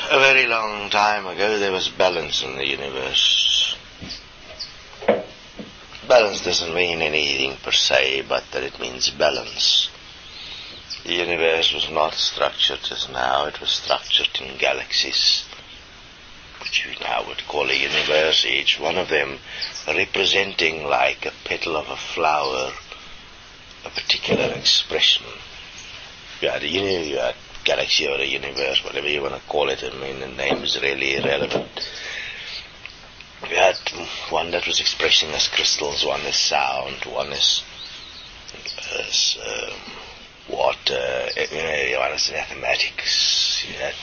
A very long time ago there was balance in the universe. Balance doesn't mean anything per se, but that it means balance. The universe was not structured as now, it was structured in galaxies, which we now would call a universe, each one of them representing like a petal of a flower, a particular expression. You had a galaxy or a universe, whatever you want to call it. I mean, the name is really irrelevant. We had one that was expressing as crystals, one as sound, one as water, one as mathematics. You had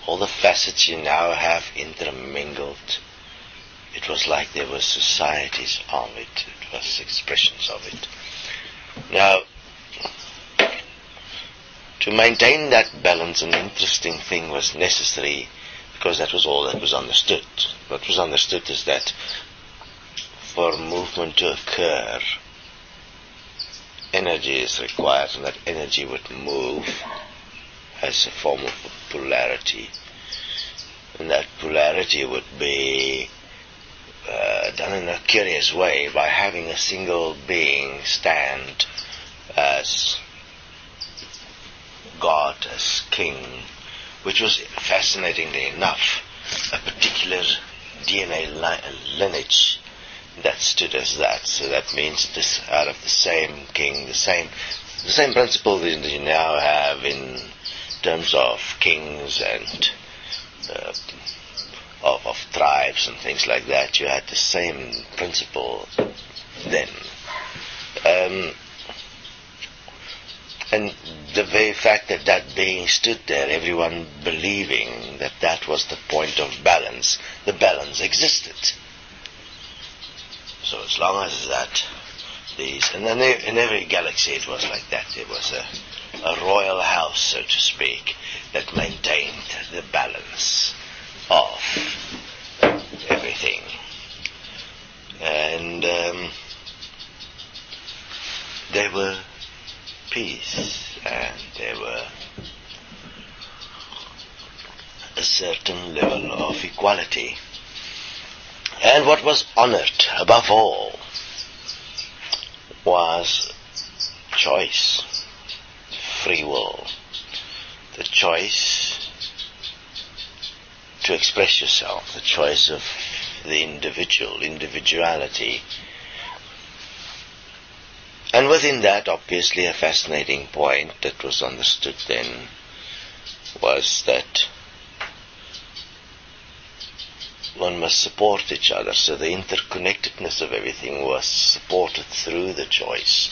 all the facets you now have intermingled. It was like there were societies of it. It was expressions of it. Now, to maintain that balance, an interesting thing was necessary, because that was all that was understood. What was understood is that for movement to occur, energy is required, and that energy would move as a form of polarity. And that polarity would be done in a curious way by having a single being stand as God, as king, which was fascinatingly enough a particular DNA lineage that stood as that. So that means this out of the same king, the same principle that you now have in terms of kings and of tribes and things like that. You had the same principle then. And the very fact that that being stood there, everyone believing that that was the point of balance, the balance existed. So as long as that, and then in every galaxy it was like that. There was a royal house, so to speak, that maintained the balance of everything. And there were peace, and there were a certain level of equality. And what was honored above all was choice, free will, the choice to express yourself, the choice of the individuality. And within that, obviously, a fascinating point that was understood then was that one must support each other. So the interconnectedness of everything was supported through the choice.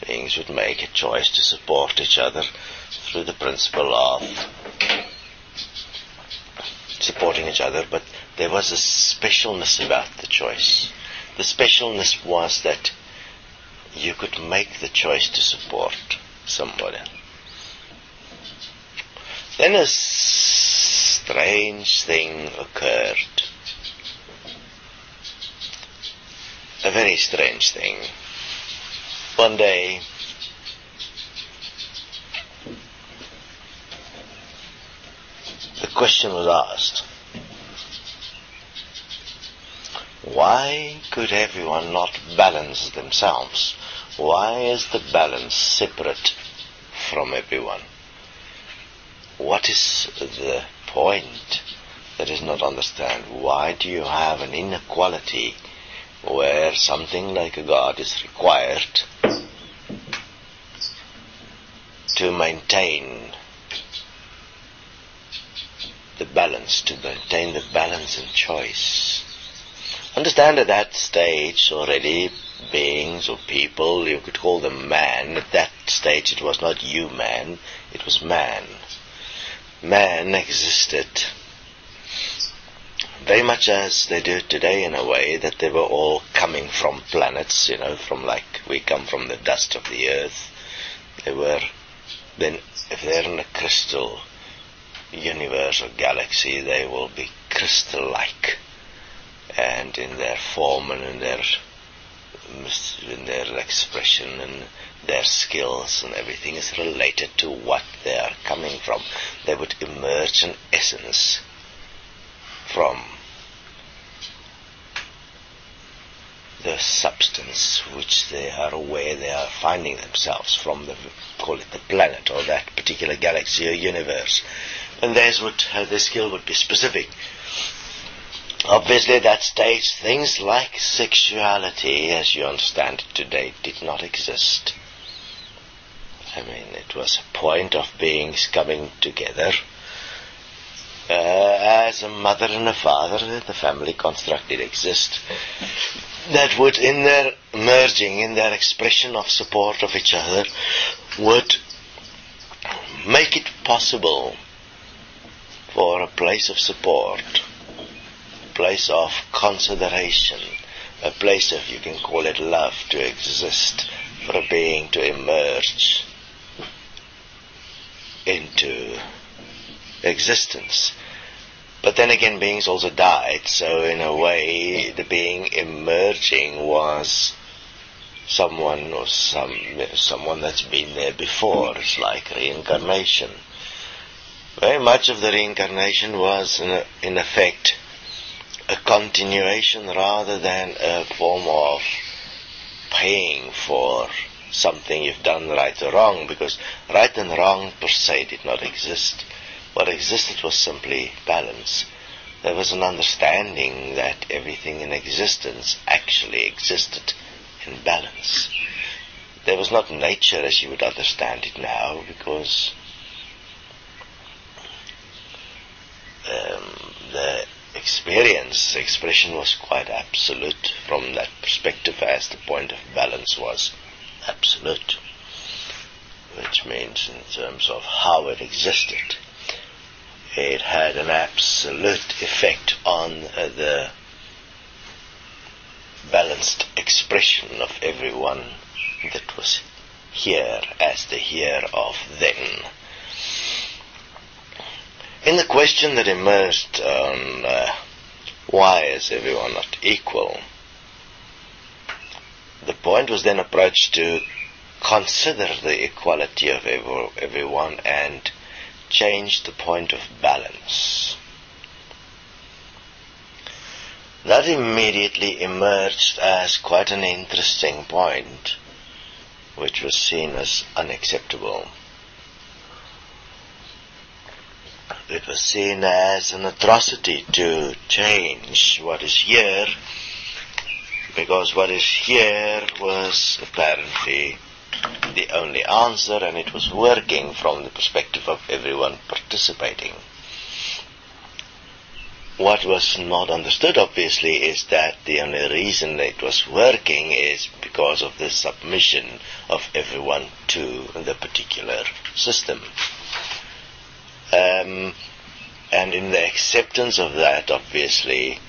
Beings would make a choice to support each other through the principle of supporting each other, but there was a specialness about the choice. The specialness was that you could make the choice to support somebody. Then a strange thing occurred. A very strange thing. One day, the question was asked, why could everyone not balance themselves? Why is the balance separate from everyone? What is the point that is not understood? Why do you have an inequality where something like a God is required to maintain the balance, in choice? Understand at that stage already, beings or people, you could call them man. At that stage it was not human, it was man. Man existed very much as they do today, in a way that they were all coming from planets, from like we come from the dust of the earth. They were, then if they're in a crystal universe or galaxy, they will be crystal-like, and in their form and in their in their expression and their skills and everything is related to what they are coming from. They would emerge an essence from the substance which they are aware they are finding themselves from, call it the planet or that particular galaxy or universe. And their skill would be specific. Obviously, at that stage, things like sexuality, as you understand it today, did not exist. I mean, it was a point of beings coming together as a mother and a father. The family construct did exist. That would, in their merging, in their expression of support of each other, would make it possible for a place of support, a place of consideration, a place of, you can call it love, to exist, for a being to emerge into existence. But then again, beings also died, so in a way, the being emerging was someone or someone that's been there before. It's like reincarnation. Very much of the reincarnation was, in effect, a continuation rather than a form of paying for something you've done right or wrong, because right and wrong per se did not exist. What existed was simply balance. There was an understanding that everything in existence actually existed in balance. There was not nature as you would understand it now, because the expression was quite absolute from that perspective, as the point of balance was absolute, which means in terms of how it existed, it had an absolute effect on the balanced expression of everyone that was here as the here of then. In the question that emerged on why is everyone not equal, the point was then approached to consider the equality of everyone and change the point of balance. That immediately emerged as quite an interesting point, which was seen as unacceptable. It was seen as an atrocity to change what is here, because what is here was apparently the only answer, and it was working from the perspective of everyone participating. What was not understood, obviously, is that the only reason it was working is because of the submission of everyone to the particular system. And in the acceptance of that, obviously,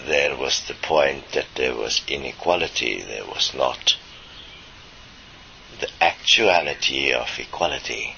there was the point that there was inequality. There was not the actuality of equality.